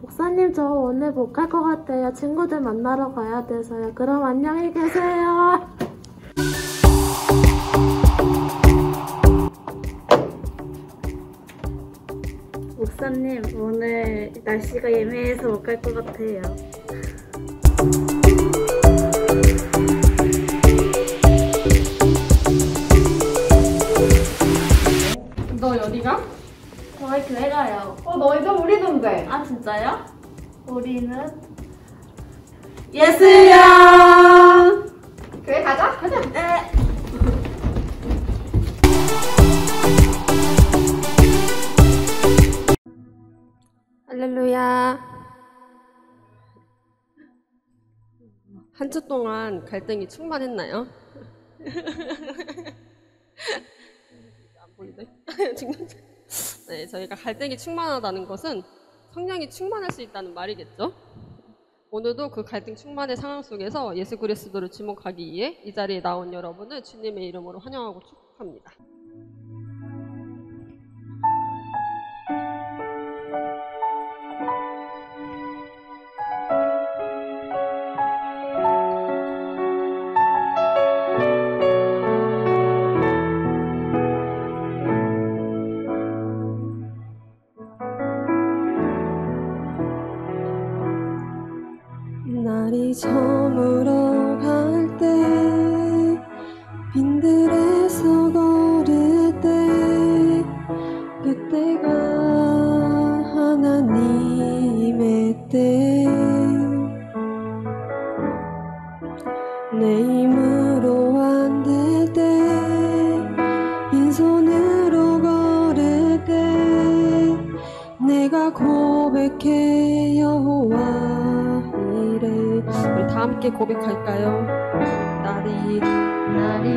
목사님, 저 오늘 못 갈 것 같아요. 친구들 만나러 가야 돼서요. 그럼 안녕히 계세요. 목사님, 오늘 날씨가 예매해서 못 갈 것 같아요. 너 어디가? 저희 교회 가요. 너희도 우리던데. 아, 진짜요? 우리는 예수야. 교회 가자. 가자. 네. 할렐루야. 한 주 동안 갈등이 충만했나요? 안 보이네. 네, 저희가 갈등이 충만하다는 것은 성령이 충만할 수 있다는 말이겠죠. 오늘도 그 갈등 충만의 상황 속에서 예수 그리스도를 지목하기 위해 이 자리에 나온 여러분을 주님의 이름으로 환영하고 축복합니다. 날이 저물어 갈 때 빈들에서 걸을 때 그때가 하나님의 때 내 힘으로 안 될 때 빈손으로 걸을 때 내가 고백해 여호와 우리 다 함께 고백할까요? 날이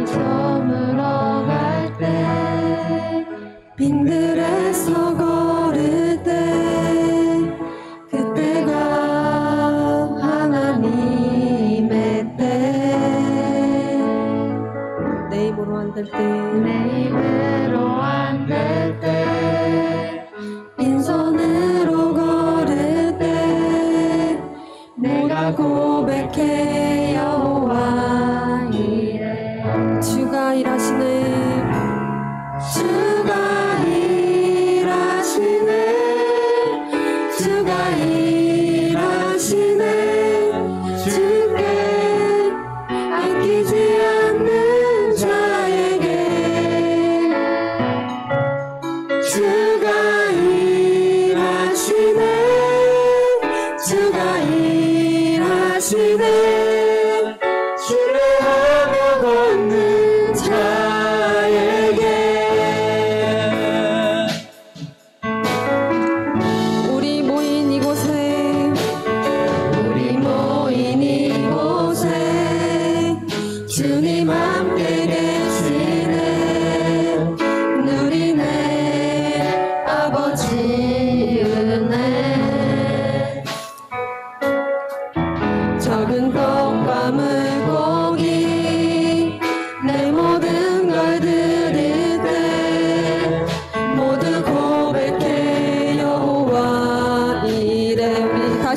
저물어 갈 때 빈들에서 걸을 때 그때가 하나님의 때 내 힘으로 안 될 때 빈손으로 걸을 때 내가 고백해 여호와 이래 주가 일하시네 주가 일하시네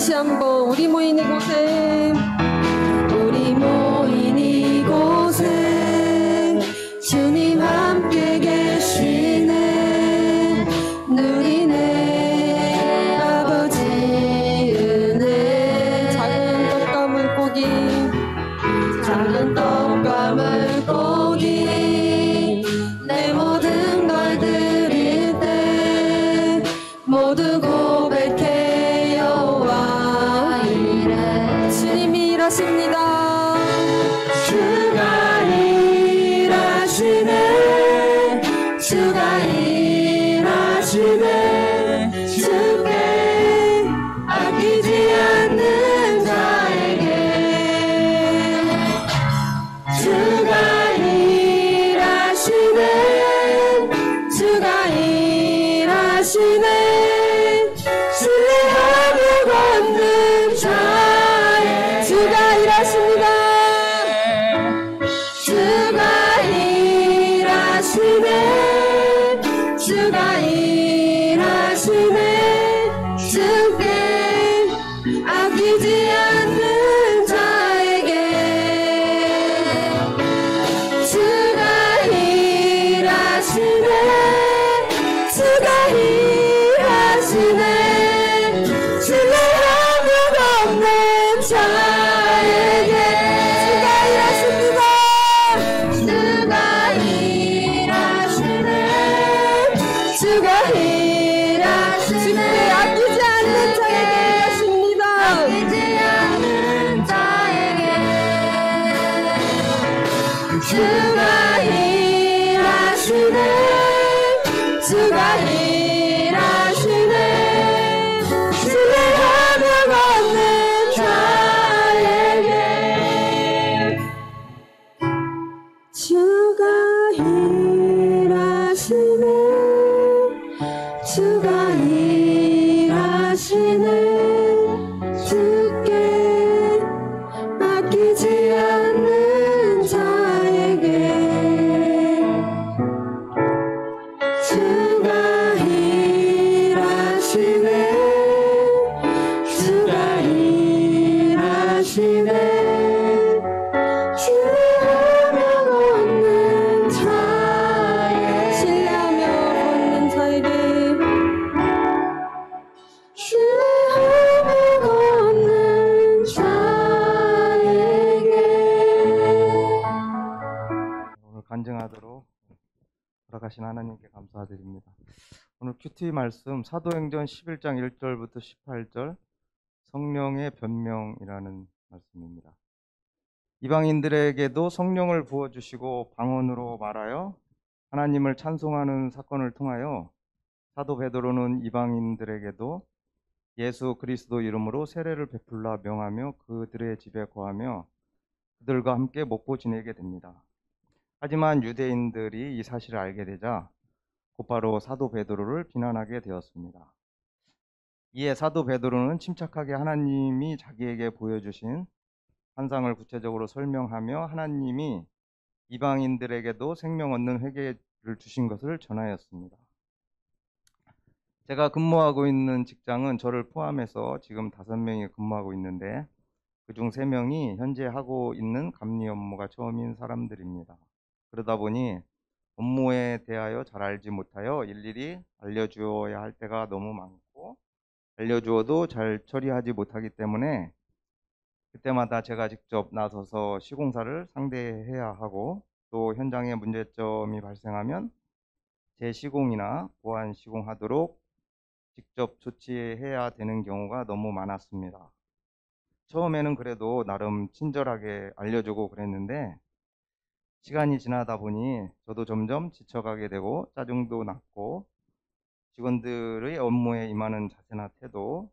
다시 한번 우리 모인 이곳에 우리 모인 이곳에 주님 함께 계시네. 누리네 아버지 은혜. 작은 떡과 물고기 작은 떡과 물고기 내 모든 걸 드릴 때 모두 고백해 여호와 이래. 주님이 일하십니다. 주가 일하시네. 주가 일하시네. 주께 아끼지 않는 자에게 주가 일하시네. 주가 일하시네. 신뢰하며 걷는 자에 주가 일하십니다. 주가 일하시네. 주가 일하시네. 주께 아끼지 않는 자에게 주가 일하시네. 주가 일하시네. 신뢰하며 걷는 자에게 주가 일하십니다. 주가 일하시네. 주가 일하시네. 아끼지 않는 자에게 일하십니다. 아끼지 않는 자에게 주가 일하시네. 주가 일하시네. 신뢰하며 걷는 자에게 주가 일하시네. 주가 일하시네. 주께 아끼지 않는 자에게 주가 일하시네. 주가 일하시네. 신뢰하며 걷는 자에게 신뢰하며 걷는 자에게 신뢰하며 걷는 자에게 오늘 간증하도록 허락하신 하나님께 감사드립니다. 오늘 큐티 말씀 사도행전 11장 1절부터 18절 성령의 변명이라는 말씀입니다. 이방인들에게도 성령을 부어주시고 방언으로 말하여 하나님을 찬송하는 사건을 통하여 사도 베드로는 이방인들에게도 예수 그리스도 이름으로 세례를 베풀라 명하며 그들의 집에 거하며 그들과 함께 먹고 지내게 됩니다. 하지만 유대인들이 이 사실을 알게 되자 곧바로 사도 베드로를 비난하게 되었습니다. 이에 사도 베드로는 침착하게 하나님이 자기에게 보여주신 환상을 구체적으로 설명하며 하나님이 이방인들에게도 생명 얻는 회개를 주신 것을 전하였습니다. 제가 근무하고 있는 직장은 저를 포함해서 지금 5명이 근무하고 있는데 그중 3명이 현재 하고 있는 감리 업무가 처음인 사람들입니다. 그러다 보니 업무에 대하여 잘 알지 못하여 일일이 알려주어야 할 때가 너무 많고 알려주어도 잘 처리하지 못하기 때문에 그때마다 제가 직접 나서서 시공사를 상대해야 하고 또 현장에 문제점이 발생하면 재시공이나 보완 시공하도록 직접 조치해야 되는 경우가 너무 많았습니다. 처음에는 그래도 나름 친절하게 알려주고 그랬는데 시간이 지나다 보니 저도 점점 지쳐가게 되고 짜증도 났고 직원들의 업무에 임하는 자세나 태도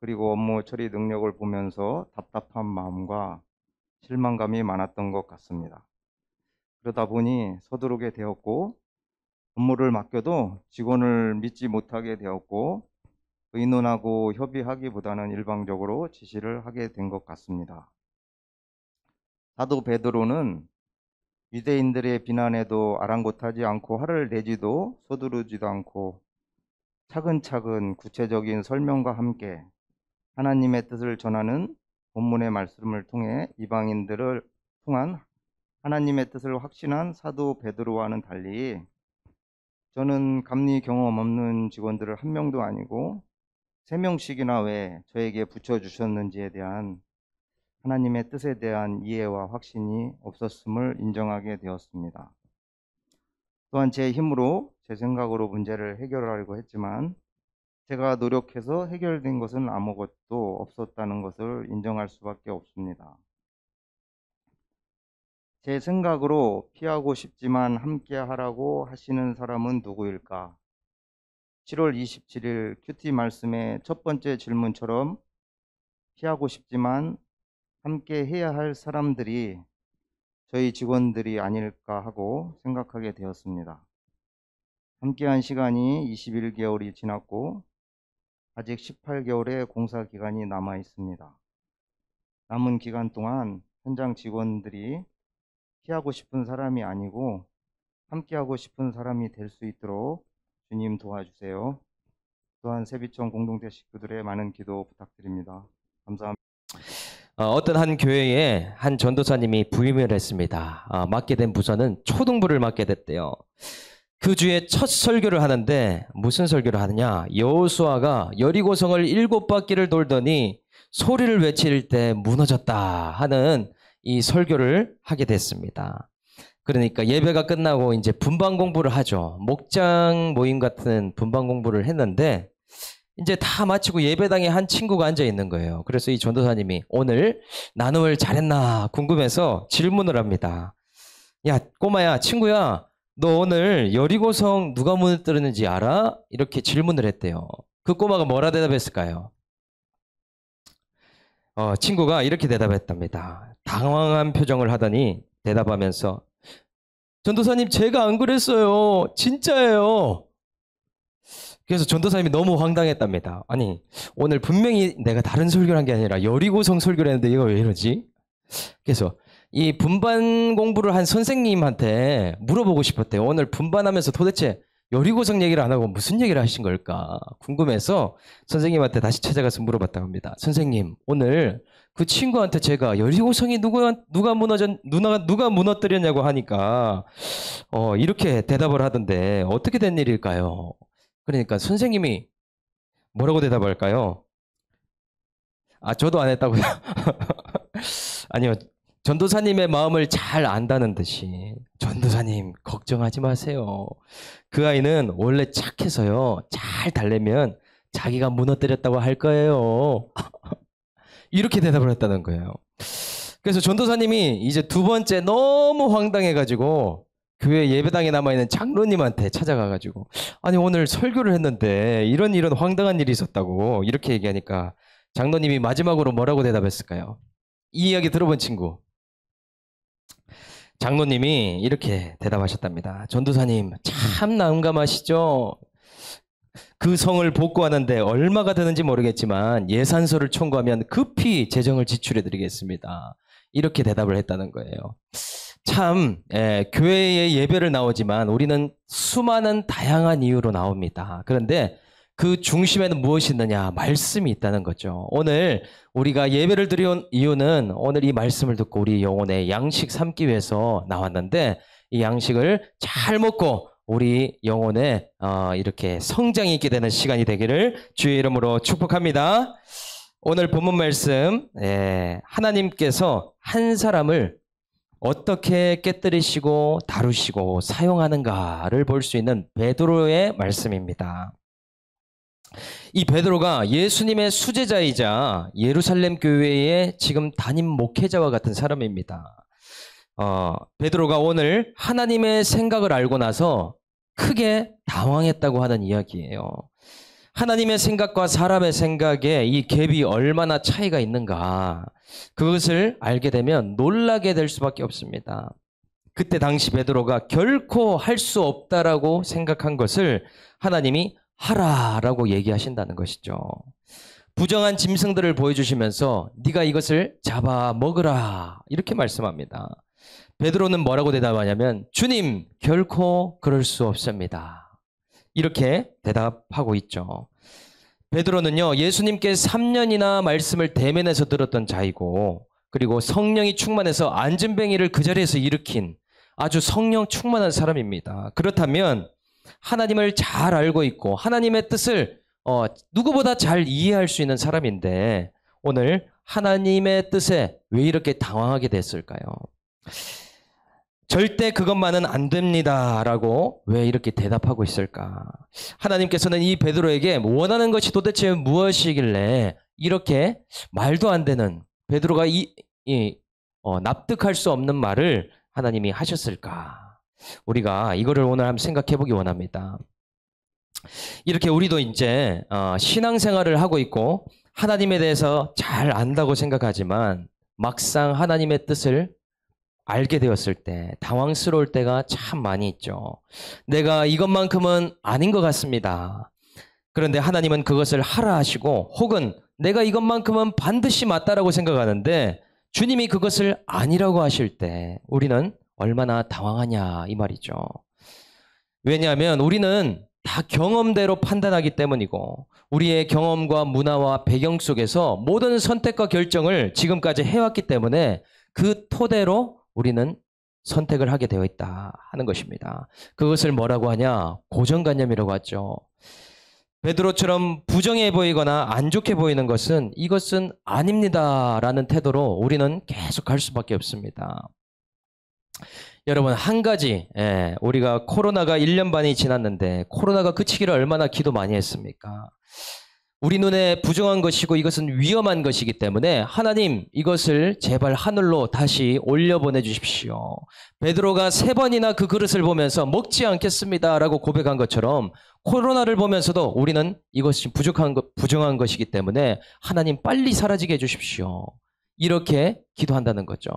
그리고 업무 처리 능력을 보면서 답답한 마음과 실망감이 많았던 것 같습니다. 그러다 보니 서두르게 되었고 업무를 맡겨도 직원을 믿지 못하게 되었고 의논하고 협의하기보다는 일방적으로 지시를 하게 된 것 같습니다. 사도 베드로는 유대인들의 비난에도 아랑곳하지 않고 화를 내지도 서두르지도 않고 차근차근 구체적인 설명과 함께 하나님의 뜻을 전하는 본문의 말씀을 통해 이방인들을 통한 하나님의 뜻을 확신한 사도 베드로와는 달리 저는 감리 경험 없는 직원들을 한 명도 아니고 3명씩이나 왜 저에게 붙여주셨는지에 대한 하나님의 뜻에 대한 이해와 확신이 없었음을 인정하게 되었습니다. 또한 제 힘으로 제 생각으로 문제를 해결하려고 했지만 제가 노력해서 해결된 것은 아무것도 없었다는 것을 인정할 수밖에 없습니다. 제 생각으로 피하고 싶지만 함께 하라고 하시는 사람은 누구일까? 7월 27일 큐티 말씀의 첫 번째 질문처럼 피하고 싶지만 함께 해야 할 사람들이 저희 직원들이 아닐까 하고 생각하게 되었습니다. 함께한 시간이 21개월이 지났고 아직 18개월의 공사 기간이 남아 있습니다. 남은 기간 동안 현장 직원들이 피하고 싶은 사람이 아니고 함께하고 싶은 사람이 될 수 있도록 주님 도와주세요. 또한 세비청 공동체 식구들의 많은 기도 부탁드립니다. 감사합니다. 어떤 한 교회에 한 전도사님이 부임을 했습니다. 맡게 된 부서는 초등부를 맡게 됐대요. 그 주에 첫 설교를 하는데 무슨 설교를 하느냐? 여호수아가 여리고성을 7바퀴를 돌더니 소리를 외칠 때 무너졌다 하는 이 설교를 하게 됐습니다. 그러니까 예배가 끝나고 이제 분반 공부를 하죠. 목장 모임 같은 분반 공부를 했는데 이제 다 마치고 예배당에 한 친구가 앉아 있는 거예요. 그래서 이 전도사님이 오늘 나눔을 잘했나 궁금해서 질문을 합니다. 야, 꼬마야, 친구야, 너 오늘 여리고성 누가 무너뜨렸는지 알아? 이렇게 질문을 했대요. 그 꼬마가 뭐라 대답했을까요? 친구가 이렇게 대답했답니다. 당황한 표정을 하더니 대답하면서 전도사님, 제가 안 그랬어요. 진짜예요. 그래서 전도사님이 너무 황당했답니다. 아니, 오늘 분명히 내가 다른 설교를 한 게 아니라 여리고성 설교를 했는데 이거 왜 이러지? 그래서 이 분반 공부를 한 선생님한테 물어보고 싶었대요. 오늘 분반하면서 도대체 여리고성 얘기를 안 하고 무슨 얘기를 하신 걸까 궁금해서 선생님한테 다시 찾아가서 물어봤다고 합니다. 선생님, 오늘 그 친구한테 제가 여리고성이 누가 무너뜨렸냐고 하니까 이렇게 대답을 하던데 어떻게 된 일일까요? 그러니까 선생님이 뭐라고 대답할까요? 저도 안 했다고요? 아니요. 전도사님의 마음을 잘 안다는 듯이 전도사님 걱정하지 마세요. 그 아이는 원래 착해서요. 잘 달래면 자기가 무너뜨렸다고 할 거예요. 이렇게 대답을 했다는 거예요. 그래서 전도사님이 이제 두 번째 너무 황당해가지고 교회 예배당에 남아있는 장로님한테 찾아가가지고 아니 오늘 설교를 했는데 이런 황당한 일이 있었다고 이렇게 얘기하니까 장로님이 마지막으로 뭐라고 대답했을까요? 이 이야기 들어본 친구. 장로님이 이렇게 대답하셨답니다. 전도사님, 참 난감하시죠? 그 성을 복구하는데 얼마가 드는지 모르겠지만 예산서를 청구하면 급히 재정을 지출해 드리겠습니다. 이렇게 대답을 했다는 거예요. 참 교회에 예배를 나오지만 우리는 수많은 다양한 이유로 나옵니다. 그런데 그 중심에는 무엇이 있느냐? 말씀이 있다는 거죠. 오늘 우리가 예배를 드려온 이유는 오늘 이 말씀을 듣고 우리 영혼의 양식 삼기 위해서 나왔는데 이 양식을 잘 먹고 우리 영혼에 이렇게 성장이 있게 되는 시간이 되기를 주의 이름으로 축복합니다. 오늘 본문 말씀 하나님께서 한 사람을 어떻게 깨뜨리시고 다루시고 사용하는가를 볼 수 있는 베드로의 말씀입니다. 이 베드로가 예수님의 수제자이자 예루살렘 교회의 지금 담임 목회자와 같은 사람입니다. 베드로가 오늘 하나님의 생각을 알고 나서 크게 당황했다고 하는 이야기예요. 하나님의 생각과 사람의 생각에 이 갭이 얼마나 차이가 있는가, 그것을 알게 되면 놀라게 될 수밖에 없습니다. 그때 당시 베드로가 결코 할 수 없다라고 생각한 것을 하나님이 하라라고 얘기하신다는 것이죠. 부정한 짐승들을 보여주시면서 네가 이것을 잡아 먹으라 이렇게 말씀합니다. 베드로는 뭐라고 대답하냐면 주님, 결코 그럴 수 없습니다. 이렇게 대답하고 있죠. 베드로는요, 예수님께 3년이나 말씀을 대면해서 들었던 자이고, 그리고 성령이 충만해서 안진뱅이를 그 자리에서 일으킨 아주 성령 충만한 사람입니다. 그렇다면 하나님을 잘 알고 있고 하나님의 뜻을 누구보다 잘 이해할 수 있는 사람인데 오늘 하나님의 뜻에 왜 이렇게 당황하게 됐을까요? 절대 그것만은 안 됩니다 라고 왜 이렇게 대답하고 있을까? 하나님께서는 이 베드로에게 원하는 것이 도대체 무엇이길래 이렇게 말도 안 되는 베드로가 납득할 수 없는 말을 하나님이 하셨을까? 우리가 이거를 오늘 한번 생각해 보기 원합니다. 이렇게 우리도 이제 신앙생활을 하고 있고 하나님에 대해서 잘 안다고 생각하지만 막상 하나님의 뜻을 알게 되었을 때 당황스러울 때가 참 많이 있죠. 내가 이것만큼은 아닌 것 같습니다. 그런데 하나님은 그것을 하라 하시고 혹은 내가 이것만큼은 반드시 맞다라고 생각하는데 주님이 그것을 아니라고 하실 때 우리는 얼마나 당황하냐 이 말이죠. 왜냐하면 우리는 다 경험대로 판단하기 때문이고 우리의 경험과 문화와 배경 속에서 모든 선택과 결정을 지금까지 해왔기 때문에 그 토대로 우리는 선택을 하게 되어 있다 하는 것입니다. 그것을 뭐라고 하냐? 고정관념이라고 하죠. 베드로처럼 부정해 보이거나 안 좋게 보이는 것은 이것은 아닙니다라는 태도로 우리는 계속 갈 수밖에 없습니다. 여러분 한 가지 우리가 코로나가 1년 반이 지났는데 코로나가 그치기를 얼마나 기도 많이 했습니까? 우리 눈에 부정한 것이고 이것은 위험한 것이기 때문에 하나님 이것을 제발 하늘로 다시 올려보내 주십시오. 베드로가 3번이나 그 그릇을 보면서 먹지 않겠습니다 라고 고백한 것처럼 코로나를 보면서도 우리는 이것이 부정한 것이기 때문에 하나님 빨리 사라지게 해주십시오. 이렇게 기도한다는 거죠.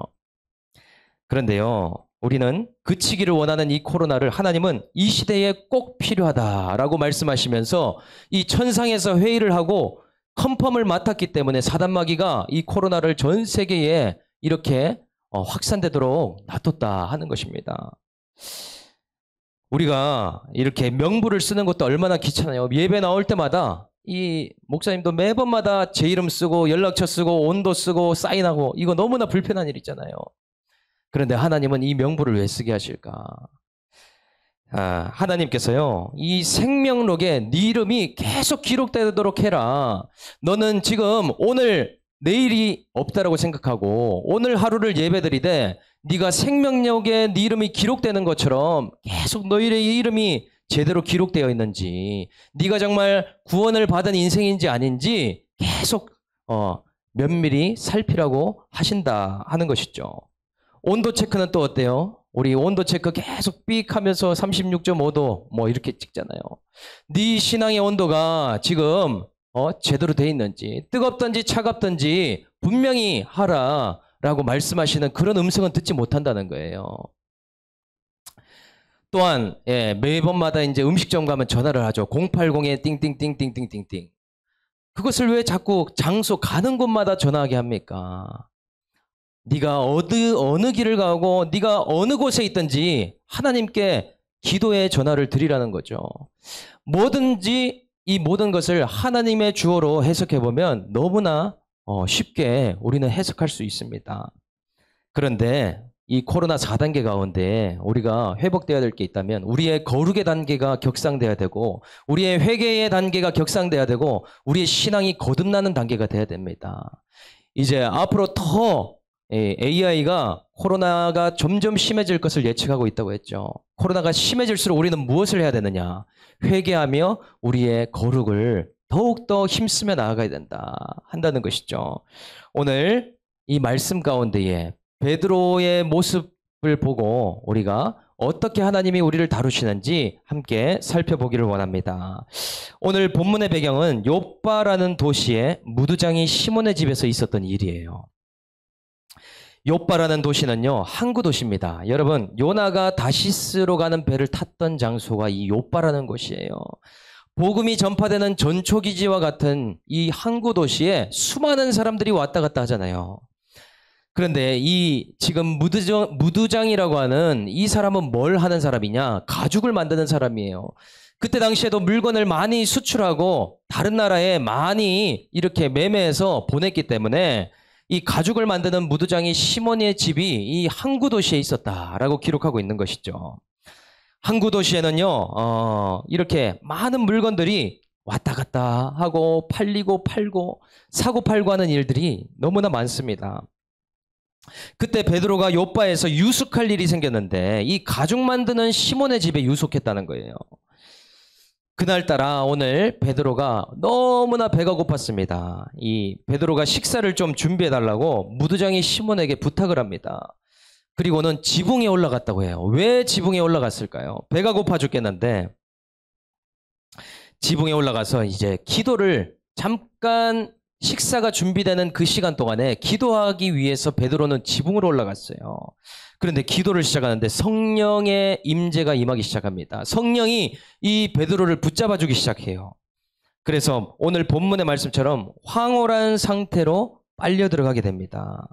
그런데요, 우리는 그치기를 원하는 이 코로나를 하나님은 이 시대에 꼭 필요하다라고 말씀하시면서 이 천상에서 회의를 하고 컨펌을 맡았기 때문에 사단마귀가 이 코로나를 전 세계에 이렇게 확산되도록 놔뒀다 하는 것입니다. 우리가 이렇게 명부를 쓰는 것도 얼마나 귀찮아요. 예배 나올 때마다 이 목사님도 매번마다 제 이름 쓰고 연락처 쓰고 온도 쓰고 사인하고 이거 너무나 불편한 일 있잖아요. 그런데 하나님은 이 명부를 왜 쓰게 하실까? 하나님께서요, 이 생명록에 네 이름이 계속 기록되도록 해라. 너는 지금 오늘 내일이 없다라고 생각하고 오늘 하루를 예배드리되 네가 생명록에 네 이름이 기록되는 것처럼 계속 너희의 이름이 제대로 기록되어 있는지 네가 정말 구원을 받은 인생인지 아닌지 계속 면밀히 살피라고 하신다 하는 것이죠. 온도 체크는 또 어때요? 우리 온도 체크 계속 삑 하면서 36.5도 뭐 이렇게 찍잖아요. 네 신앙의 온도가 지금 제대로 돼 있는지 뜨겁든지 차갑든지 분명히 하라라고 말씀하시는 그런 음성은 듣지 못한다는 거예요. 또한 매번마다 이제 음식점 가면 전화를 하죠. 080에 띵띵띵띵띵띵띵. 그것을 왜 자꾸 장소 가는 곳마다 전화하게 합니까? 네가 어느 길을 가고 네가 어느 곳에 있든지 하나님께 기도의 전화를 드리라는 거죠. 뭐든지 이 모든 것을 하나님의 주어로 해석해 보면 너무나 쉽게 우리는 해석할 수 있습니다. 그런데 이 코로나 4단계 가운데 우리가 회복되어야 될 게 있다면 우리의 거룩의 단계가 격상돼야 되고 우리의 회개의 단계가 격상돼야 되고 우리의 신앙이 거듭나는 단계가 돼야 됩니다. 이제 앞으로 더 AI가 코로나가 점점 심해질 것을 예측하고 있다고 했죠. 코로나가 심해질수록 우리는 무엇을 해야 되느냐? 회개하며 우리의 거룩을 더욱더 힘쓰며 나아가야 한다는 것이죠. 오늘 이 말씀 가운데에 베드로의 모습을 보고 우리가 어떻게 하나님이 우리를 다루시는지 함께 살펴보기를 원합니다. 오늘 본문의 배경은 욥바라는 도시에 무두장이 시몬의 집에서 있었던 일이에요. 욥바라는 도시는요, 항구 도시입니다. 여러분, 요나가 다시스로 가는 배를 탔던 장소가 이 욥바라는 곳이에요. 복음이 전파되는 전초기지와 같은 이 항구 도시에 수많은 사람들이 왔다 갔다 하잖아요. 그런데 이 지금 무두장이라고 하는 이 사람은 뭘 하는 사람이냐? 가죽을 만드는 사람이에요. 그때 당시에도 물건을 많이 수출하고 다른 나라에 많이 이렇게 매매해서 보냈기 때문에 이 가죽을 만드는 무두장이 시몬의 집이 이 항구 도시에 있었다라고 기록하고 있는 것이죠. 항구 도시에는요, 이렇게 많은 물건들이 왔다 갔다 하고 팔리고 팔고 사고 팔고 하는 일들이 너무나 많습니다. 그때 베드로가 요바에서 유숙할 일이 생겼는데 이 가죽 만드는 시몬의 집에 유숙했다는 거예요. 그날따라 오늘 베드로가 너무나 배가 고팠습니다. 이 베드로가 식사를 좀 준비해 달라고 무두장이 시몬에게 부탁을 합니다. 그리고는 지붕에 올라갔다고 해요. 왜 지붕에 올라갔을까요? 배가 고파 죽겠는데 지붕에 올라가서 이제 기도를 잠깐 식사가 준비되는 그 시간 동안에 기도하기 위해서 베드로는 지붕으로 올라갔어요. 그런데 기도를 시작하는데 성령의 임재가 임하기 시작합니다. 성령이 이 베드로를 붙잡아 주기 시작해요. 그래서 오늘 본문의 말씀처럼 황홀한 상태로 빨려 들어가게 됩니다.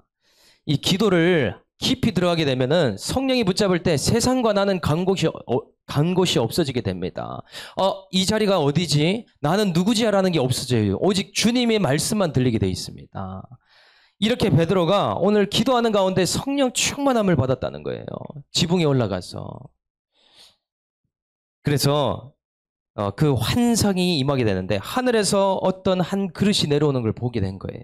이 기도를 깊이 들어가게 되면은 성령이 붙잡을 때 세상과 나는 간 곳이 없어지게 됩니다. 이 자리가 어디지? 나는 누구지라는 게 없어져요. 오직 주님의 말씀만 들리게 돼 있습니다. 이렇게 베드로가 오늘 기도하는 가운데 성령 충만함을 받았다는 거예요. 지붕에 올라가서. 그래서 그 환상이 임하게 되는데 하늘에서 어떤 한 그릇이 내려오는 걸 보게 된 거예요.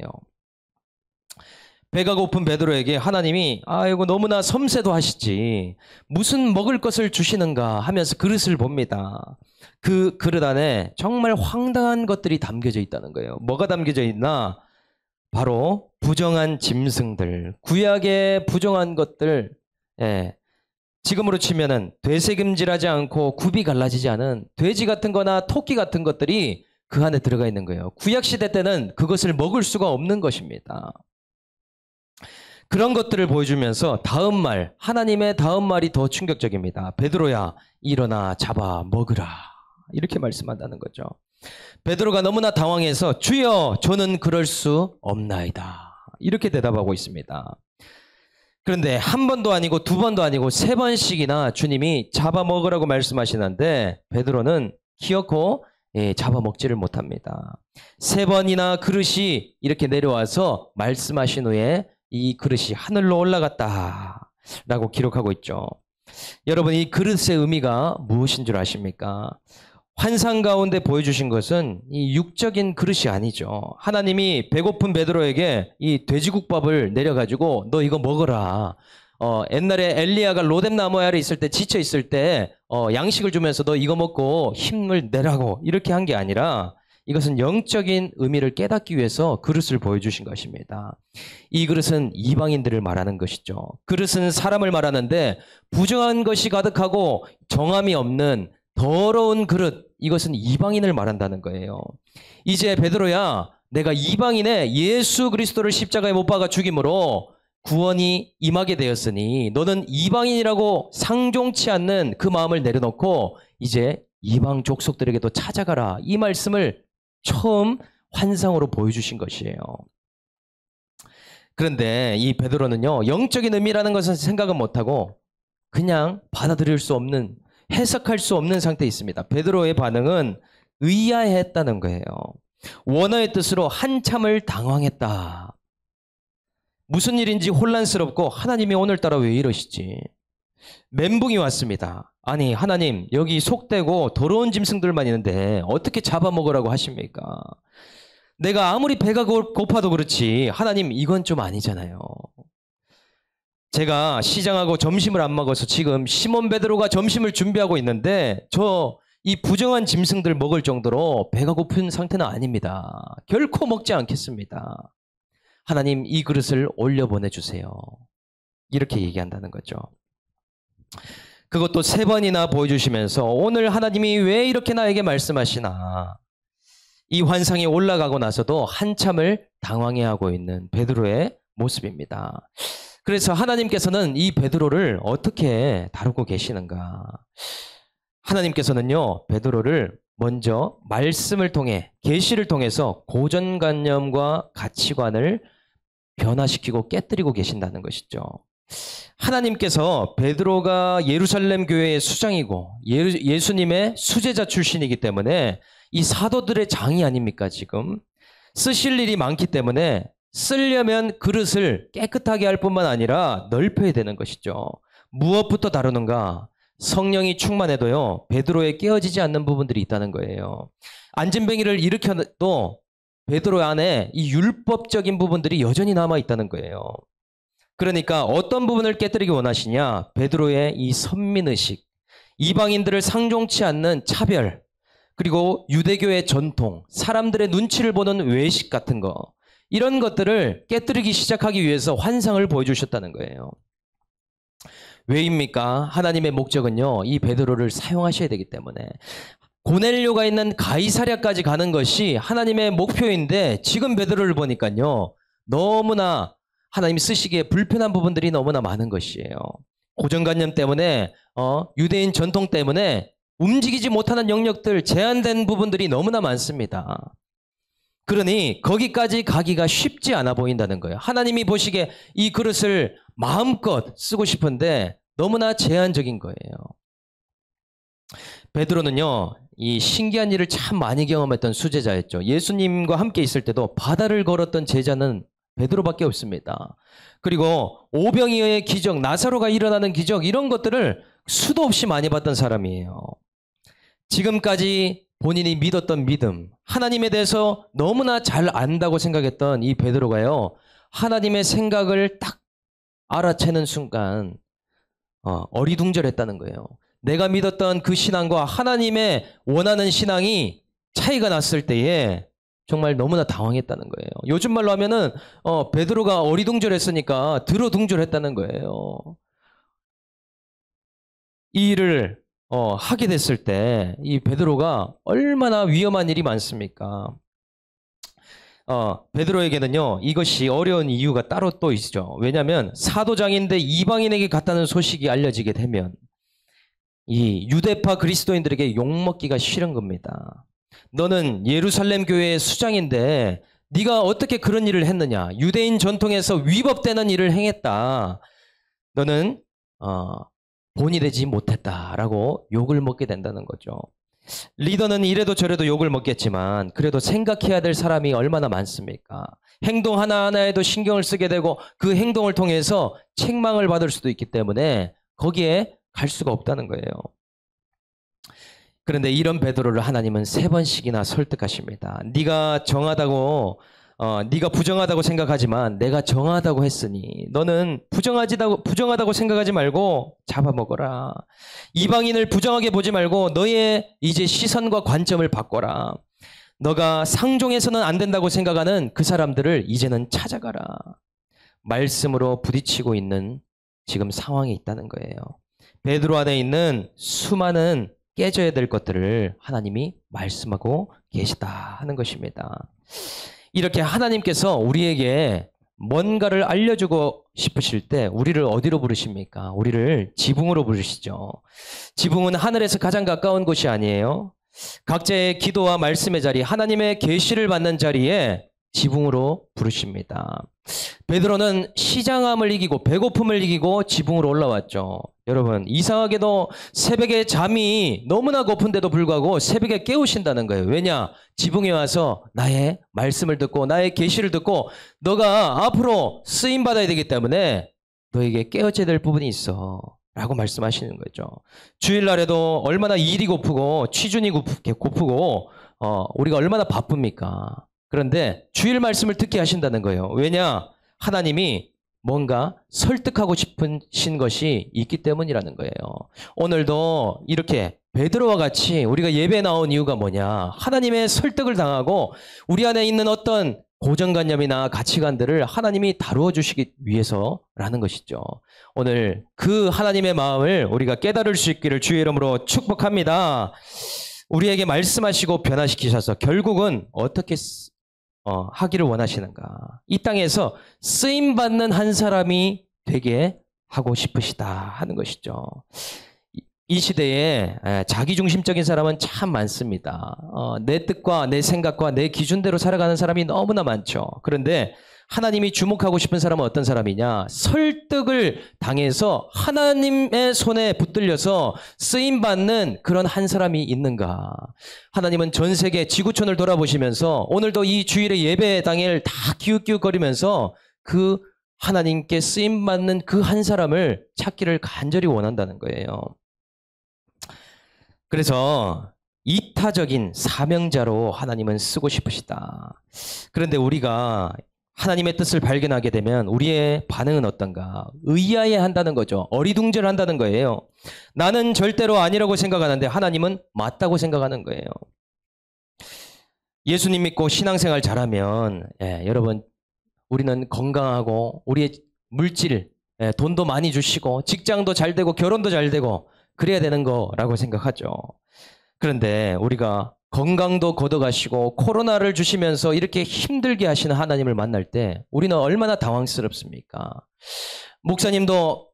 배가 고픈 베드로에게 하나님이 아이고 너무나 섬세도 하시지 무슨 먹을 것을 주시는가 하면서 그릇을 봅니다. 그 그릇 안에 정말 황당한 것들이 담겨져 있다는 거예요. 뭐가 담겨져 있나? 바로 부정한 짐승들, 구약의 부정한 것들, 지금으로 치면은 되새김질하지 않고 굽이 갈라지지 않은 돼지 같은 거나 토끼 같은 것들이 그 안에 들어가 있는 거예요. 구약 시대 때는 그것을 먹을 수가 없는 것입니다. 그런 것들을 보여주면서 다음 말, 하나님의 다음 말이 더 충격적입니다. 베드로야, 일어나 잡아 먹으라. 이렇게 말씀한다는 거죠. 베드로가 너무나 당황해서 주여, 저는 그럴 수 없나이다. 이렇게 대답하고 있습니다. 그런데 한 번도 아니고 두 번도 아니고 세 번씩이나 주님이 잡아 먹으라고 말씀하시는데 베드로는 기어코 잡아먹지를 못합니다. 세 번이나 그릇이 이렇게 내려와서 말씀하신 후에 이 그릇이 하늘로 올라갔다 라고 기록하고 있죠. 여러분, 이 그릇의 의미가 무엇인 줄 아십니까? 환상 가운데 보여주신 것은 이 육적인 그릇이 아니죠. 하나님이 배고픈 베드로에게 이 돼지국밥을 내려가지고 너 이거 먹어라. 옛날에 엘리야가 로뎀나무 아래 있을 때 지쳐 있을 때 양식을 주면서 너 이거 먹고 힘을 내라고 이렇게 한 게 아니라 이것은 영적인 의미를 깨닫기 위해서 그릇을 보여주신 것입니다. 이 그릇은 이방인들을 말하는 것이죠. 그릇은 사람을 말하는데 부정한 것이 가득하고 정함이 없는 더러운 그릇, 이것은 이방인을 말한다는 거예요. 이제 베드로야, 내가 이방인의 예수 그리스도를 십자가에 못 박아 죽임으로 구원이 임하게 되었으니 너는 이방인이라고 상종치 않는 그 마음을 내려놓고 이제 이방 족속들에게도 찾아가라. 이 말씀을 처음 환상으로 보여주신 것이에요. 그런데 이 베드로는요, 영적인 의미라는 것은 생각은 못하고 그냥 받아들일 수 없는, 해석할 수 없는 상태에 있습니다. 베드로의 반응은 의아했다는 거예요. 원어의 뜻으로 한참을 당황했다. 무슨 일인지 혼란스럽고 하나님이 오늘따라 왜 이러시지? 멘붕이 왔습니다. 아니 하나님, 여기 속되고 더러운 짐승들만 있는데 어떻게 잡아먹으라고 하십니까? 내가 아무리 배가 고파도 그렇지 하나님, 이건 좀 아니잖아요. 제가 시장하고 점심을 안 먹어서 지금 시몬 베드로가 점심을 준비하고 있는데 저 이 부정한 짐승들 먹을 정도로 배가 고픈 상태는 아닙니다. 결코 먹지 않겠습니다. 하나님, 이 그릇을 올려보내주세요. 이렇게 얘기한다는 거죠. 그것도 세 번이나 보여주시면서 오늘 하나님이 왜 이렇게 나에게 말씀하시나, 이 환상이 올라가고 나서도 한참을 당황해하고 있는 베드로의 모습입니다. 그래서 하나님께서는 이 베드로를 어떻게 다루고 계시는가? 하나님께서는요, 베드로를 먼저 말씀을 통해, 계시를 통해서 고정관념과 가치관을 변화시키고 깨뜨리고 계신다는 것이죠. 하나님께서 베드로가 예루살렘 교회의 수장이고 예수님의 수제자 출신이기 때문에 이 사도들의 장이 아닙니까 지금? 쓰실 일이 많기 때문에 쓰려면 그릇을 깨끗하게 할 뿐만 아니라 넓혀야 되는 것이죠. 무엇부터 다루는가? 성령이 충만해도요, 베드로에 깨어지지 않는 부분들이 있다는 거예요. 안진뱅이를 일으켜도 베드로 안에 이 율법적인 부분들이 여전히 남아 있다는 거예요. 그러니까 어떤 부분을 깨뜨리기 원하시냐? 베드로의 이 선민의식, 이방인들을 상종치 않는 차별, 그리고 유대교의 전통, 사람들의 눈치를 보는 외식 같은 거, 이런 것들을 깨뜨리기 시작하기 위해서 환상을 보여주셨다는 거예요. 왜입니까? 하나님의 목적은요, 이 베드로를 사용하셔야 되기 때문에. 고넬료가 있는 가이사랴까지 가는 것이 하나님의 목표인데 지금 베드로를 보니까요, 너무나 하나님이 쓰시기에 불편한 부분들이 너무나 많은 것이에요. 고정관념 때문에, 유대인 전통 때문에 움직이지 못하는 영역들, 제한된 부분들이 너무나 많습니다. 그러니 거기까지 가기가 쉽지 않아 보인다는 거예요. 하나님이 보시기에 이 그릇을 마음껏 쓰고 싶은데 너무나 제한적인 거예요. 베드로는요, 이 신기한 일을 참 많이 경험했던 수제자였죠. 예수님과 함께 있을 때도 바다를 걸었던 제자는 베드로밖에 없습니다. 그리고 오병이어의 기적, 나사로가 일어나는 기적, 이런 것들을 수도 없이 많이 봤던 사람이에요. 지금까지 본인이 믿었던 믿음, 하나님에 대해서 너무나 잘 안다고 생각했던 이 베드로가요, 하나님의 생각을 딱 알아채는 순간 어리둥절했다는 거예요. 내가 믿었던 그 신앙과 하나님의 원하는 신앙이 차이가 났을 때에 정말 너무나 당황했다는 거예요. 요즘 말로 하면은 베드로가 어리둥절했으니까 드러둥절했다는 거예요. 이 일을 하게 됐을 때 이 베드로가 얼마나 위험한 일이 많습니까? 베드로에게는요, 이것이 어려운 이유가 따로 또 있죠. 왜냐하면 사도장인데 이방인에게 갔다는 소식이 알려지게 되면 이 유대파 그리스도인들에게 욕먹기가 싫은 겁니다. 너는 예루살렘 교회의 수장인데 네가 어떻게 그런 일을 했느냐? 유대인 전통에서 위법되는 일을 행했다. 너는 본이 되지 못했다라고 욕을 먹게 된다는 거죠. 리더는 이래도 저래도 욕을 먹겠지만 그래도 생각해야 될 사람이 얼마나 많습니까? 행동 하나하나에도 신경을 쓰게 되고 그 행동을 통해서 책망을 받을 수도 있기 때문에 거기에 갈 수가 없다는 거예요. 그런데 이런 베드로를 하나님은 3번씩이나 설득하십니다. 네가 정하다고 네가 부정하다고 생각하지만 내가 정하다고 했으니 너는 부정하다고 생각하지 말고 잡아먹어라. 이방인을 부정하게 보지 말고 너의 이제 시선과 관점을 바꿔라. 너가 상종해서는 안 된다고 생각하는 그 사람들을 이제는 찾아가라. 말씀으로 부딪히고 있는 지금 상황이 있다는 거예요. 베드로 안에 있는 수많은 깨져야 될 것들을 하나님이 말씀하고 계시다 하는 것입니다. 이렇게 하나님께서 우리에게 뭔가를 알려주고 싶으실 때 우리를 어디로 부르십니까? 우리를 지붕으로 부르시죠. 지붕은 하늘에서 가장 가까운 곳이 아니에요. 각자의 기도와 말씀의 자리, 하나님의 계시를 받는 자리에 지붕으로 부르십니다. 베드로는 시장함을 이기고 배고픔을 이기고 지붕으로 올라왔죠. 여러분, 이상하게도 새벽에 잠이 너무나 고픈데도 불구하고 새벽에 깨우신다는 거예요. 왜냐? 지붕에 와서 나의 말씀을 듣고 나의 계시를 듣고 너가 앞으로 쓰임 받아야 되기 때문에 너에게 깨어져야 될 부분이 있어 라고 말씀하시는 거죠. 주일날에도 얼마나 일이 고프고 취준이 고프고 우리가 얼마나 바쁩니까? 그런데 주일 말씀을 듣게 하신다는 거예요. 왜냐? 하나님이 뭔가 설득하고 싶으신 것이 있기 때문이라는 거예요. 오늘도 이렇게 베드로와 같이 우리가 예배에 나온 이유가 뭐냐? 하나님의 설득을 당하고 우리 안에 있는 어떤 고정관념이나 가치관들을 하나님이 다루어 주시기 위해서라는 것이죠. 오늘 그 하나님의 마음을 우리가 깨달을 수 있기를 주의 이름으로 축복합니다. 우리에게 말씀하시고 변화시키셔서 결국은 어떻게 하기를 원하시는가? 이 땅에서 쓰임받는 한 사람이 되게 하고 싶으시다 하는 것이죠. 이 시대에 자기중심적인 사람은 참 많습니다. 내 뜻과 내 생각과 내 기준대로 살아가는 사람이 너무나 많죠. 그런데 하나님이 주목하고 싶은 사람은 어떤 사람이냐? 설득을 당해서 하나님의 손에 붙들려서 쓰임받는 그런 한 사람이 있는가? 하나님은 전 세계 지구촌을 돌아보시면서 오늘도 이 주일의 예배 당일 다 기웃기웃거리면서 그 하나님께 쓰임받는 그 한 사람을 찾기를 간절히 원한다는 거예요. 그래서 이타적인 사명자로 하나님은 쓰고 싶으시다. 그런데 우리가 하나님의 뜻을 발견하게 되면 우리의 반응은 어떤가? 의아해 한다는 거죠. 어리둥절한다는 거예요. 나는 절대로 아니라고 생각하는데 하나님은 맞다고 생각하는 거예요. 예수님 믿고 신앙생활 잘하면 여러분 우리는 건강하고 우리의 물질, 돈도 많이 주시고 직장도 잘 되고 결혼도 잘 되고 그래야 되는 거라고 생각하죠. 그런데 우리가 건강도 걷어가시고 코로나를 주시면서 이렇게 힘들게 하시는 하나님을 만날 때 우리는 얼마나 당황스럽습니까? 목사님도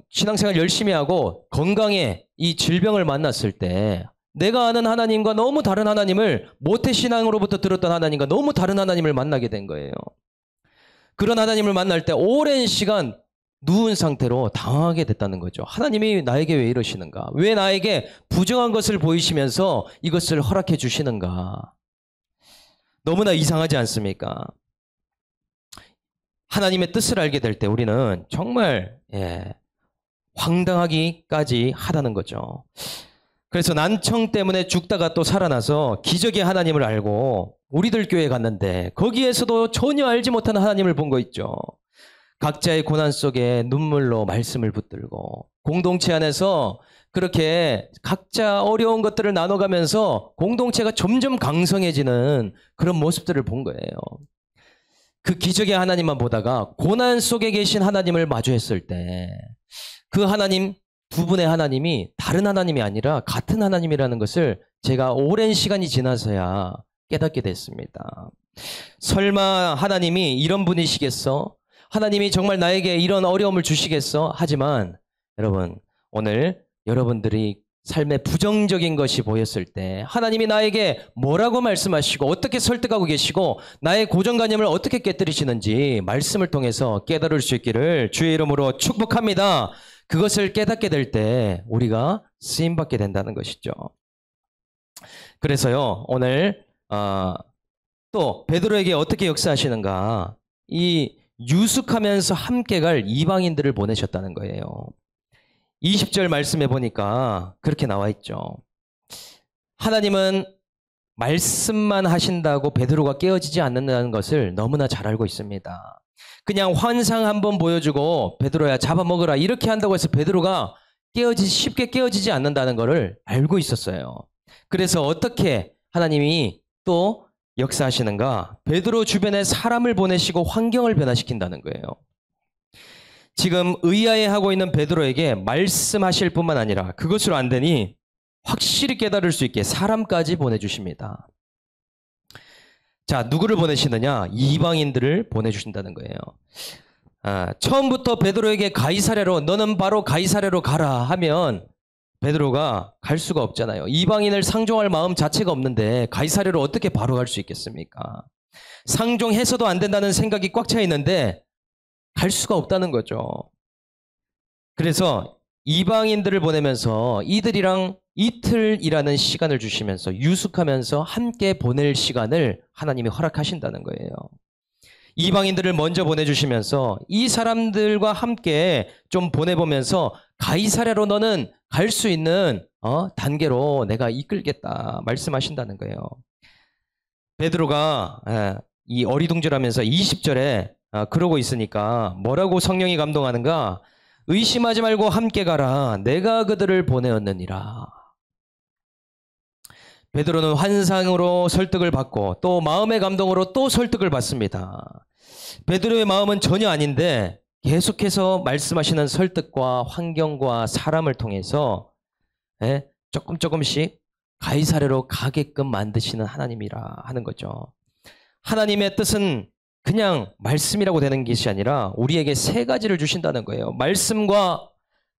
신앙생활 열심히 하고 건강에 이 질병을 만났을 때 내가 아는 하나님과 너무 다른 하나님을 모태신앙으로부터 들었던 하나님과 너무 다른 하나님을 만나게 된 거예요. 그런 하나님을 만날 때 오랜 시간 누운 상태로 당황하게 됐다는 거죠. 하나님이 나에게 왜 이러시는가? 왜 나에게 부정한 것을 보이시면서 이것을 허락해 주시는가? 너무나 이상하지 않습니까? 하나님의 뜻을 알게 될 때 우리는 정말 황당하기까지 하다는 거죠. 그래서 난청 때문에 죽다가 또 살아나서 기적의 하나님을 알고 우리들 교회에 갔는데 거기에서도 전혀 알지 못하는 하나님을 본 거 있죠. 각자의 고난 속에 눈물로 말씀을 붙들고 공동체 안에서 그렇게 각자 어려운 것들을 나눠가면서 공동체가 점점 강성해지는 그런 모습들을 본 거예요. 그 기적의 하나님만 보다가 고난 속에 계신 하나님을 마주했을 때 그 하나님, 두 분의 하나님이 다른 하나님이 아니라 같은 하나님이라는 것을 제가 오랜 시간이 지나서야 깨닫게 됐습니다. 설마 하나님이 이런 분이시겠어? 하나님이 정말 나에게 이런 어려움을 주시겠어? 하지만 여러분, 오늘 여러분들이 삶에 부정적인 것이 보였을 때 하나님이 나에게 뭐라고 말씀하시고 어떻게 설득하고 계시고 나의 고정관념을 어떻게 깨뜨리시는지 말씀을 통해서 깨달을 수 있기를 주의 이름으로 축복합니다. 그것을 깨닫게 될 때 우리가 쓰임받게 된다는 것이죠. 그래서요, 오늘 또 베드로에게 어떻게 역사하시는가? 이 유숙하면서 함께 갈 이방인들을 보내셨다는 거예요. 20절 말씀해 보니까 그렇게 나와 있죠. 하나님은 말씀만 하신다고 베드로가 깨어지지 않는다는 것을 너무나 잘 알고 있습니다. 그냥 환상 한번 보여주고 베드로야 잡아먹으라 이렇게 한다고 해서 베드로가 쉽게 깨어지지 않는다는 것을 알고 있었어요. 그래서 어떻게 하나님이 또 역사하시는가? 베드로 주변에 사람을 보내시고 환경을 변화시킨다는 거예요. 지금 의아해하고 있는 베드로에게 말씀하실 뿐만 아니라 그것으로 안 되니 확실히 깨달을 수 있게 사람까지 보내주십니다. 자, 누구를 보내시느냐? 이방인들을 보내주신다는 거예요. 처음부터 베드로에게 가이사랴로 너는 바로 가이사랴로 가라 하면 베드로가 갈 수가 없잖아요. 이방인을 상종할 마음 자체가 없는데 가이사랴로 어떻게 바로 갈 수 있겠습니까? 상종해서도 안 된다는 생각이 꽉 차 있는데 갈 수가 없다는 거죠. 그래서 이방인들을 보내면서 이들이랑 이틀이라는 시간을 주시면서 유숙하면서 함께 보낼 시간을 하나님이 허락하신다는 거예요. 이방인들을 먼저 보내주시면서 이 사람들과 함께 좀 보내보면서 가이사랴로 너는 갈 수 있는 단계로 내가 이끌겠다 말씀하신다는 거예요. 베드로가 이 어리둥절하면서 20절에 그러고 있으니까 뭐라고 성령이 감동하는가? 의심하지 말고 함께 가라. 내가 그들을 보내었느니라. 베드로는 환상으로 설득을 받고 또 마음의 감동으로 또 설득을 받습니다. 베드로의 마음은 전혀 아닌데 계속해서 말씀하시는 설득과 환경과 사람을 통해서 조금씩 가이사랴로 가게끔 만드시는 하나님이라 하는 거죠. 하나님의 뜻은 그냥 말씀이라고 되는 것이 아니라 우리에게 세 가지를 주신다는 거예요. 말씀과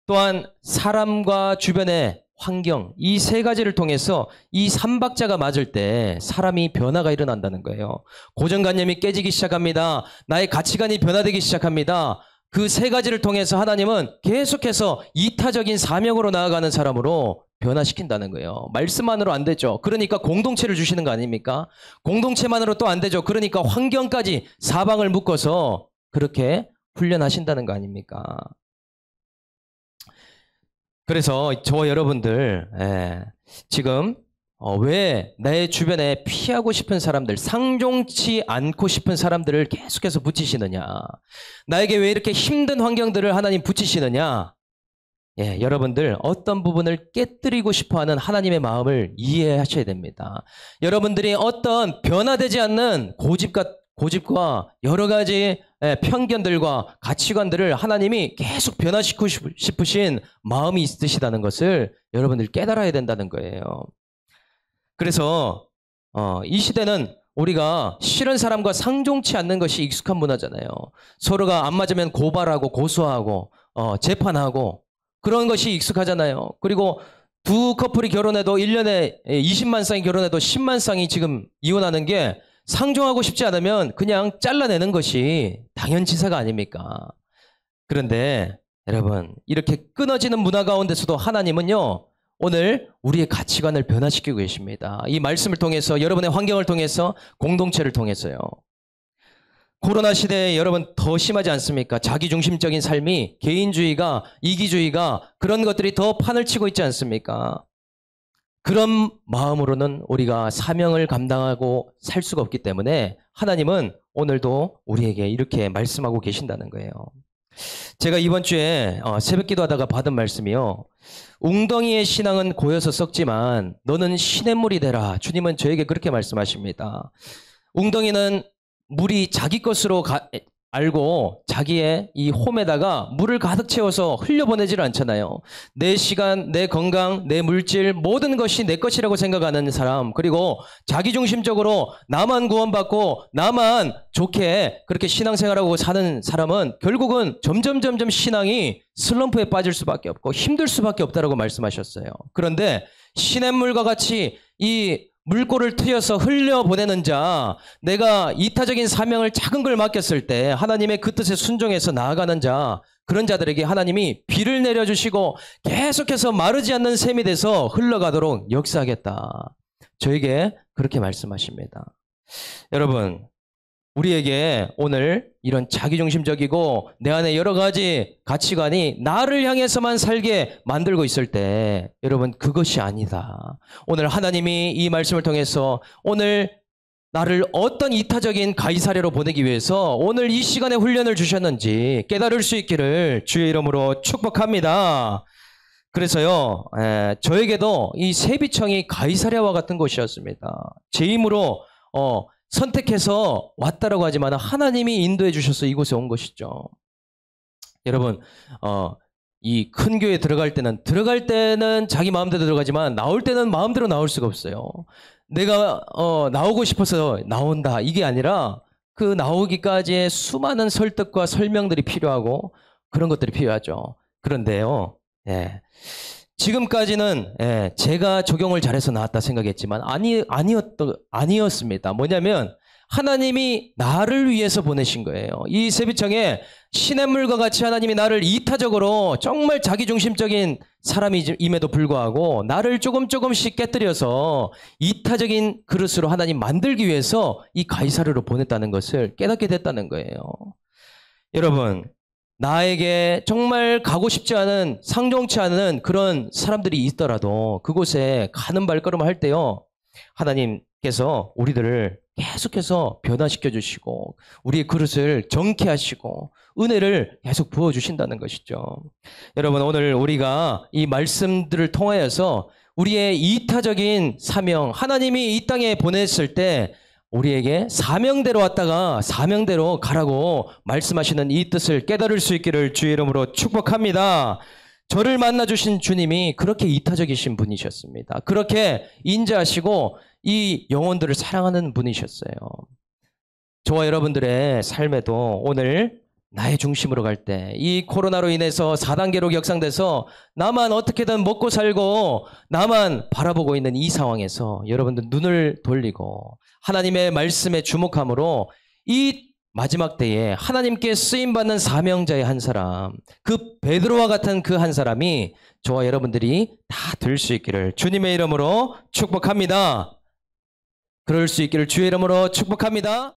또한 사람과 주변에 환경, 이 세 가지를 통해서 이 삼박자가 맞을 때 사람이 변화가 일어난다는 거예요. 고정관념이 깨지기 시작합니다. 나의 가치관이 변화되기 시작합니다. 그 세 가지를 통해서 하나님은 계속해서 이타적인 사명으로 나아가는 사람으로 변화시킨다는 거예요. 말씀만으로 안 되죠. 그러니까 공동체를 주시는 거 아닙니까? 공동체만으로 또 안 되죠. 그러니까 환경까지 사방을 묶어서 그렇게 훈련하신다는 거 아닙니까? 그래서 저와 여러분들 지금 왜 내 주변에 피하고 싶은 사람들, 상종치 않고 싶은 사람들을 계속해서 붙이시느냐? 나에게 왜 이렇게 힘든 환경들을 하나님 붙이시느냐? 여러분들 어떤 부분을 깨뜨리고 싶어하는 하나님의 마음을 이해하셔야 됩니다. 여러분들이 어떤 변화되지 않는 고집과 여러 가지 편견들과 가치관들을 하나님이 계속 변화시키고 싶으신 마음이 있으시다는 것을 여러분들 깨달아야 된다는 거예요. 그래서 이 시대는 우리가 싫은 사람과 상종치 않는 것이 익숙한 문화잖아요. 서로가 안 맞으면 고발하고 고소하고 재판하고 그런 것이 익숙하잖아요. 그리고 두 커플이 결혼해도 1년에 20만 쌍이 결혼해도 10만 쌍이 지금 이혼하는 게 상종하고 싶지 않으면 그냥 잘라내는 것이 당연지사가 아닙니까? 그런데 여러분, 이렇게 끊어지는 문화 가운데서도 하나님은요, 오늘 우리의 가치관을 변화시키고 계십니다. 이 말씀을 통해서, 여러분의 환경을 통해서, 공동체를 통해서요. 코로나 시대에 여러분 더 심하지 않습니까? 자기중심적인 삶이, 개인주의가, 이기주의가 그런 것들이 더 판을 치고 있지 않습니까? 그런 마음으로는 우리가 사명을 감당하고 살 수가 없기 때문에 하나님은 오늘도 우리에게 이렇게 말씀하고 계신다는 거예요. 제가 이번 주에 새벽 기도하다가 받은 말씀이요. 웅덩이의 신앙은 고여서 썩지만 너는 시냇물이 되라. 주님은 저에게 그렇게 말씀하십니다. 웅덩이는 물이 자기 것으로 알고 자기의 이 홈에다가 물을 가득 채워서 흘려보내지를 않잖아요. 내 시간, 내 건강, 내 물질, 모든 것이 내 것이라고 생각하는 사람, 그리고 자기중심적으로 나만 구원받고 나만 좋게 그렇게 신앙생활하고 사는 사람은 결국은 점점 신앙이 슬럼프에 빠질 수밖에 없고 힘들 수밖에 없다라고 말씀하셨어요. 그런데 시냇물과 같이 이 물꼬를 트여서 흘려보내는 자, 내가 이타적인 사명을 작은 걸 맡겼을 때 하나님의 그 뜻에 순종해서 나아가는 자, 그런 자들에게 하나님이 비를 내려주시고 계속해서 마르지 않는 샘이 돼서 흘러가도록 역사하겠다. 저에게 그렇게 말씀하십니다. 여러분, 우리에게 오늘 이런 자기중심적이고 내 안에 여러 가지 가치관이 나를 향해서만 살게 만들고 있을 때 여러분 그것이 아니다. 오늘 하나님이 이 말씀을 통해서 오늘 나를 어떤 이타적인 가이사랴로 보내기 위해서 오늘 이 시간에 훈련을 주셨는지 깨달을 수 있기를 주의 이름으로 축복합니다. 그래서요, 저에게도 이 세비청이 가이사랴와 같은 곳이었습니다. 제 힘으로 선택해서 왔다라고 하지만 하나님이 인도해 주셔서 이곳에 온 것이죠. 여러분, 이 큰 교회에 들어갈 때는 자기 마음대로 들어가지만 나올 때는 마음대로 나올 수가 없어요. 내가 나오고 싶어서 나온다 이게 아니라 그 나오기까지의 수많은 설득과 설명들이 필요하고 그런 것들이 필요하죠. 그런데요, 지금까지는 제가 적용을 잘해서 나왔다 생각했지만 아니었습니다. 뭐냐면 하나님이 나를 위해서 보내신 거예요. 이 세비청에 시냇물과 같이 하나님이 나를 이타적으로 정말 자기중심적인 사람임에도 불구하고 나를 조금씩 깨뜨려서 이타적인 그릇으로 하나님 만들기 위해서 이 가이사랴로 보냈다는 것을 깨닫게 됐다는 거예요. 여러분, 나에게 정말 가고 싶지 않은, 상종치 않은 그런 사람들이 있더라도 그곳에 가는 발걸음을 할 때요, 하나님께서 우리들을 계속해서 변화시켜 주시고 우리의 그릇을 정케 하시고 은혜를 계속 부어주신다는 것이죠. 여러분, 오늘 우리가 이 말씀들을 통하여서 우리의 이타적인 사명, 하나님이 이 땅에 보냈을 때 우리에게 사명대로 왔다가 사명대로 가라고 말씀하시는 이 뜻을 깨달을 수 있기를 주의 이름으로 축복합니다. 저를 만나주신 주님이 그렇게 이타적이신 분이셨습니다. 그렇게 인자하시고 이 영혼들을 사랑하는 분이셨어요. 저와 여러분들의 삶에도 오늘 나의 중심으로 갈 때, 이 코로나로 인해서 4단계로 격상돼서 나만 어떻게든 먹고 살고 나만 바라보고 있는 이 상황에서 여러분들 눈을 돌리고 하나님의 말씀에 주목함으로 이 마지막 때에 하나님께 쓰임받는 사명자의 한 사람, 그 베드로와 같은 그 한 사람이 저와 여러분들이 다 될 수 있기를 주님의 이름으로 축복합니다. 그럴 수 있기를 주의 이름으로 축복합니다.